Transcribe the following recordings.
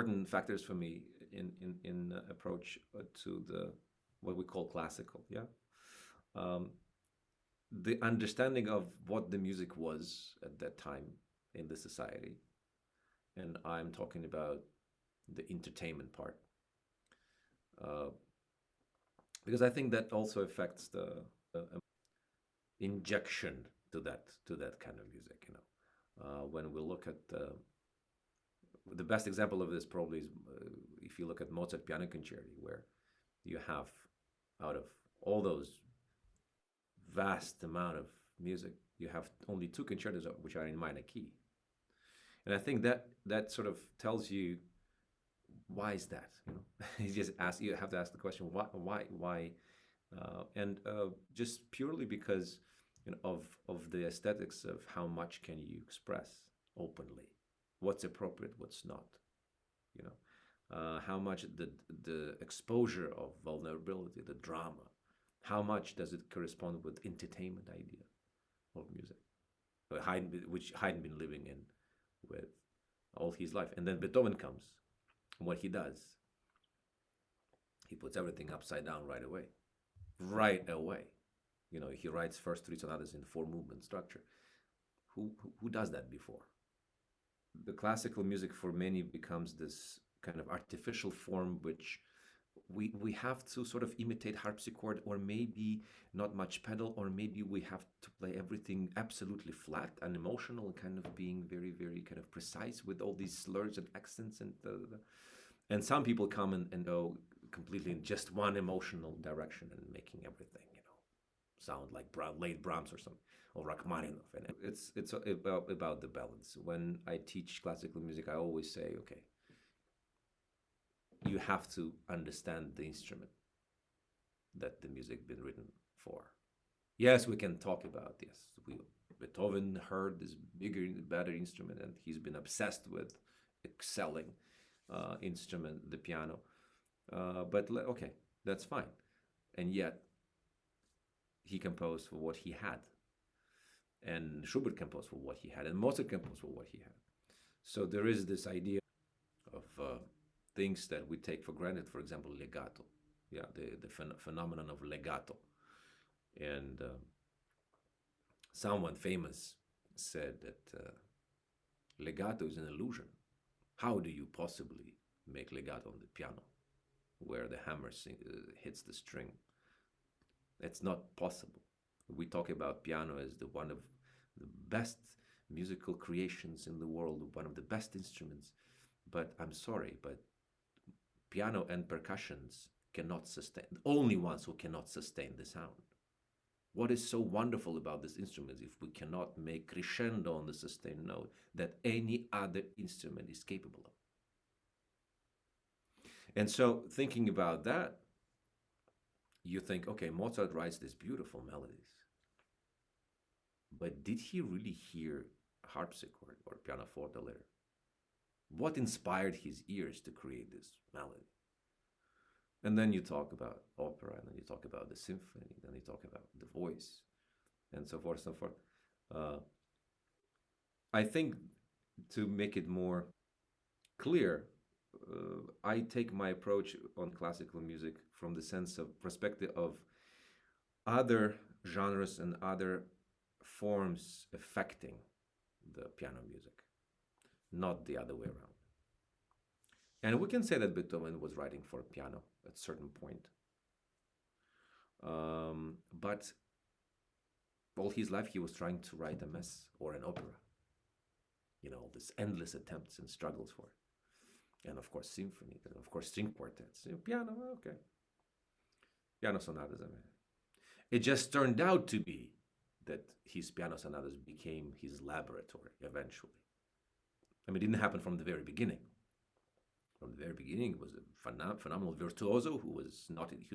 important factors for me in approach to the what we call classical. Yeah, um, the understanding of what the music was at that time in the society, and I'm talking about the entertainment part, uh, because I think that also affects the injection to that kind of music. When we look at the best example of this probably is if you look at Mozart Piano Concerti, where you have out of all those vast amount of music, you have only two concertos which are in minor key, and I think that that sort of tells you why is that. You just ask. You have to ask the question why, and just purely because of the aesthetics of how much can you express openly, what's appropriate, what's not. You know, how much the exposure of vulnerability, the drama, how much does it correspond with entertainment idea of music, which Haydn been living in with all his life, and then Beethoven comes, and what he does, he puts everything upside down right away, right away. He writes first three sonatas in four movement structure. Who does that before? The classical music for many becomes this kind of artificial form, which we have to sort of imitate harpsichord, or maybe not much pedal, or maybe we have to play everything absolutely flat and emotional, and kind of being very, very kind of precise with all these slurs and accents and some people come and go completely in just one emotional direction and making everything sound like late Brahms or something, or Rachmaninoff. And it's about the balance. When I teach classical music, I always say, okay, you have to understand the instrument that the music been written for. Yes, we can talk about this. Beethoven heard this bigger, better instrument, and he's been obsessed with excelling instrument, the piano. But okay, that's fine. And yet, he composed for what he had, and Schubert composed for what he had, and Mozart composed for what he had. So there is this idea of things that we take for granted. For example, legato. Yeah, the phenomenon of legato. And someone famous said that legato is an illusion. How do you possibly make legato on the piano, where the hammer hits the string? It's not possible. We talk about piano as the one of the best musical creations in the world, one of the best instruments. But I'm sorry, but piano and percussions cannot sustain, the only ones who cannot sustain the sound. What is so wonderful about this instrument if we cannot make crescendo on the sustained note that any other instrument is capable of? And so thinking about that, you think, okay, Mozart writes these beautiful melodies, but did he really hear harpsichord or pianoforte later? What inspired his ears to create this melody? And then you talk about opera, and then you talk about the symphony, then you talk about the voice, and so forth, so forth. Uh, I think to make it more clear, I take my approach on classical music from the sense of perspective of other genres and other forms affecting the piano music, not the other way around. And we can say that Beethoven was writing for piano at a certain point. But all his life he was trying to write a mess or an opera. This endless attempts and struggles for it. And of course, symphony, and of course, string quartets. Piano, okay. Piano sonatas, I mean. It just turned out to be that his piano sonatas became his laboratory eventually. I mean, it didn't happen from the very beginning. From the very beginning, he was a phenomenal virtuoso who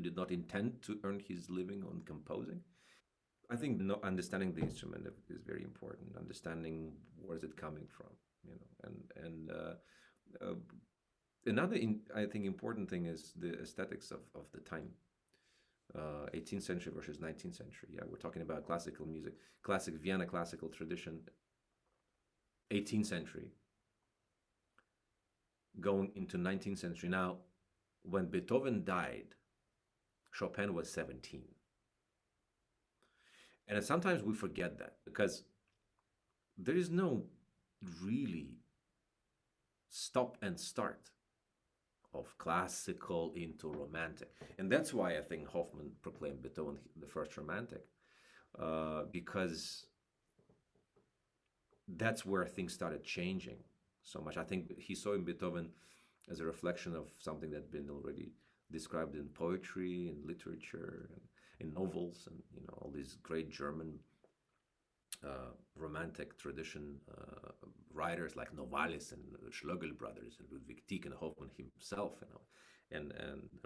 did not intend to earn his living on composing. I think understanding the instrument is very important. Understanding where is it coming from, and another I think important thing is the aesthetics of the time. 18th century versus 19th century. Yeah, we're talking about classical music, classic Vienna classical tradition, 18th century. going into 19th century. Now, when Beethoven died, Chopin was 17. And sometimes we forget that because there is no really stop and start of classical into romantic. And that's why I think Hoffman proclaimed Beethoven the first romantic, because that's where things started changing so much. I think he saw in Beethoven as a reflection of something that had been already described in poetry, in literature, and in novels, and all these great German romantic tradition writers like Novalis and Schlegel brothers and Ludwig Tieck and Hoffmann himself, and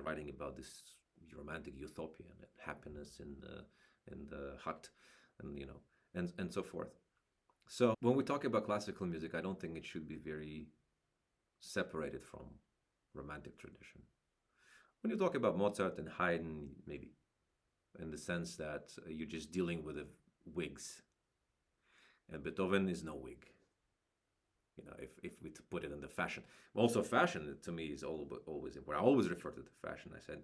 writing about this romantic utopia and happiness in the hut, and and so forth. So when we talk about classical music, I don't think it should be very separated from romantic tradition. When you talk about Mozart and Haydn, maybe in the sense that you're just dealing with the wigs, and Beethoven is no wig. If we put it in the fashion, also fashion to me is always important. I always refer to the fashion. I said,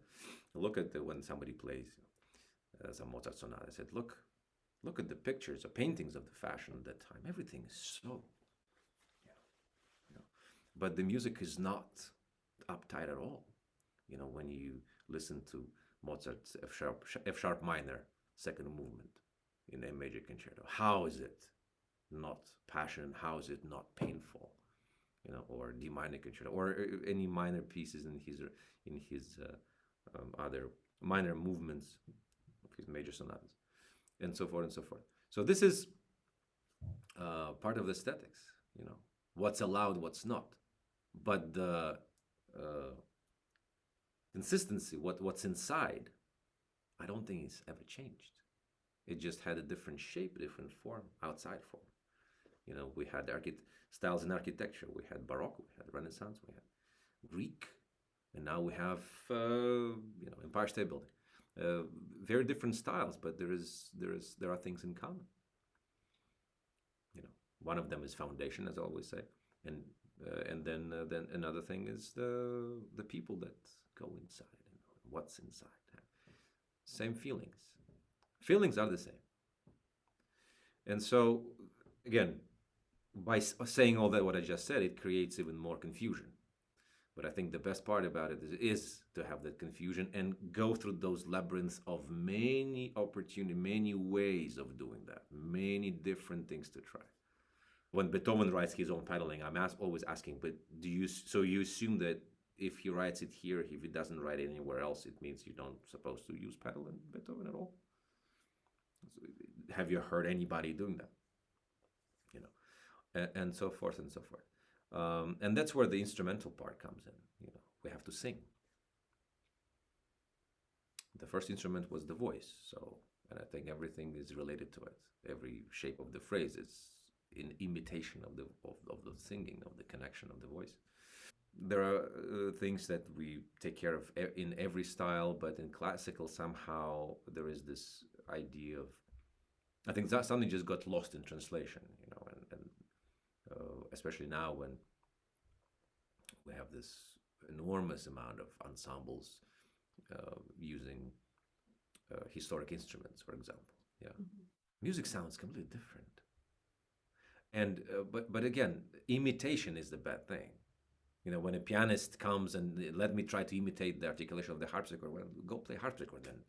look at when somebody plays some Mozart sonata. I said, look at the pictures, the paintings of the fashion at that time. Everything is so, you know. But the music is not uptight at all. When you listen to Mozart's F sharp minor second movement in A major concerto, how is it not passion? How is it not painful? Or D minor concerto, or any minor pieces in his other minor movements of his major sonatas, and so forth and so forth. So this is part of the aesthetics. What's allowed, what's not, but the consistency, what's inside, I don't think it's ever changed. It just had a different shape, different form, outside form. We had styles in architecture. We had Baroque, we had Renaissance, we had Greek, and now we have Empire State Building. Very different styles, but there are things in common. One of them is foundation, as I always say, and then another thing is the people that go inside and what's inside. Same feelings. Feelings are the same. And so, again, by saying all that, what I just said, it creates even more confusion. But I think the best part about it is to have that confusion and go through those labyrinths of many opportunities, many ways of doing that, many different things to try. When Beethoven writes his own paddling, I'm always asking, but so you assume that if he writes it here, if he doesn't write it anywhere else, it means you don't supposed to use pedal in Beethoven at all? Have you heard anybody doing that? And so forth and so forth. And that's where the instrumental part comes in. We have to sing. The first instrument was the voice, and I think everything is related to it. Every shape of the phrase is in imitation of the singing, of the connection of the voice. There are things that we take care of in every style, but in classical somehow there is this idea of, I think that something just got lost in translation, and especially now when we have this enormous amount of ensembles using historic instruments, for example. Yeah, music sounds completely different. And but again, imitation is the bad thing. When a pianist comes and let me try to imitate the articulation of the harpsichord, well, go play harpsichord then.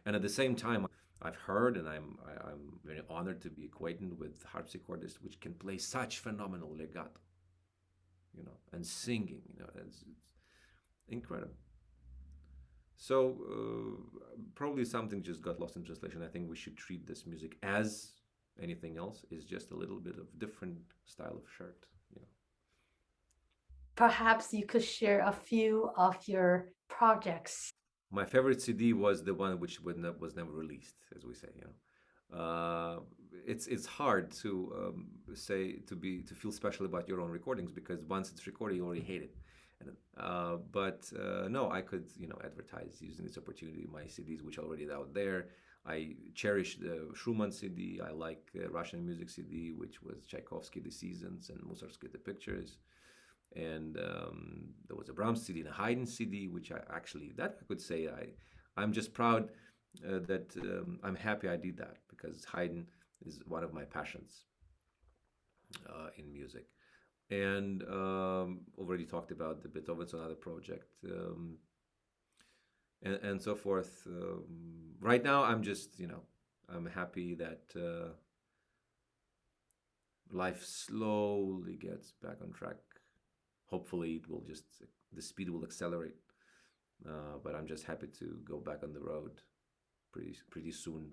And at the same time, I've heard, and I'm very honored to be acquainted with harpsichordists which can play such phenomenal legato, and singing, it's incredible. So probably something just got lost in translation. I think we should treat this music as anything else, is just a little bit of different style of shirt. Perhaps you could share a few of your projects. My favorite CD was the one which was never released, as we say. It's hard to say to feel special about your own recordings, because once it's recorded, you already hate it. But no, I could advertise using this opportunity my CDs which are already out there. I cherish the Schumann CD. I like Russian music CD, which was Tchaikovsky, The Seasons, and Mussorgsky, The Pictures. and there was a Brahms CD and a Haydn CD, which I actually, that I could say, I'm just proud that I'm happy I did that, because Haydn is one of my passions in music. And already talked about the Beethoven Sonata project, and so forth. Right now, I'm just, I'm happy that life slowly gets back on track. Hopefully, the speed will accelerate. But I'm just happy to go back on the road pretty soon.